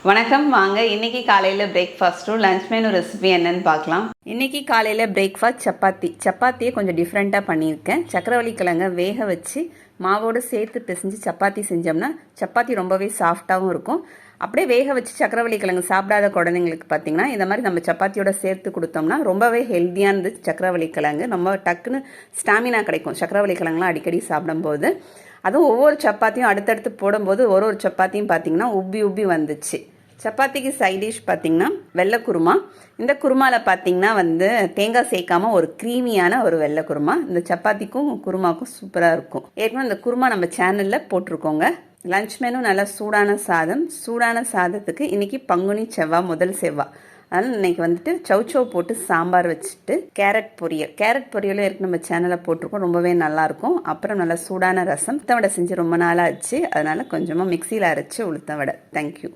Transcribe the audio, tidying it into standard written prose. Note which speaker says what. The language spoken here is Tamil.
Speaker 1: வணக்கம். வாங்க இன்னைக்கு காலையில் பிரேக்ஃபாஸ்ட்டும் லஞ்ச் மெனு ரெசிபி என்னன்னு பார்க்கலாம். இன்னைக்கு காலையில் பிரேக்ஃபாஸ்ட் சப்பாத்தியை கொஞ்சம் டிஃப்ரெண்ட்டாக பண்ணியிருக்கேன். சக்கரவள்ளி கிழங்க வேக வச்சு மாவோடு சேர்த்து பிசைஞ்சு சப்பாத்தி செஞ்சோம்னா சப்பாத்தி ரொம்பவே சாஃப்டாகவும் இருக்கும். அப்படியே வேக வச்சு சக்கரவள்ளி கிழங்கு சாப்பிடாத குழந்தைங்களுக்கு பார்த்தீங்கன்னா இந்த மாதிரி நம்ம சப்பாத்தியோட சேர்த்து கொடுத்தோம்னா ரொம்பவே ஹெல்த்தியானது. சக்கரவள்ளி கிழங்கு நம்ம டக்குன்னு ஸ்டாமினா கிடைக்கும் சக்கரவள்ளி கிழங்குலாம் அடிக்கடி சாப்பிடும்போது. அதுவும் ஒவ்வொரு சப்பாத்தியும் அடுத்தடுத்து போடும்போது ஒரு சப்பாத்தியும் பார்த்தீங்கன்னா உப்பி வந்துச்சு. சப்பாத்திக்கு சைட் டிஷ் பார்த்தீங்கன்னா வெள்ளை குருமா. இந்த குருமாவில் பார்த்தீங்கன்னா தேங்காய் சேர்க்காம ஒரு க்ரீமியான ஒரு வெள்ளை குருமா. இந்த சப்பாத்திக்கும் குருமாக்கும் சூப்பராக இருக்கும். ஏற்கனவே இந்த குருமா நம்ம சேனலில் போட்டிருக்கோங்க. லஞ்ச் மெனு நல்லா சூடான சாதத்துக்கு இன்றைக்கி பங்குனி செவ்வாய், முதல் செவ்வாய். அதனால் இன்றைக்கி சௌச்சௌ போட்டு சாம்பார் வச்சுட்டு கேரட் பொரியலும் ஏற்கனவே நம்ம சேனலில் போட்டிருக்கோம். ரொம்பவே நல்லாயிருக்கும். அப்புறம் நல்லா சூடான ரசம். உளுத்தம் வடை செஞ்சு ரொம்ப நாளாக ஆச்சு. அதனால் கொஞ்சமாக மிக்சியில் அரைச்சி உளுத்தம் வடை. தேங்க்யூ.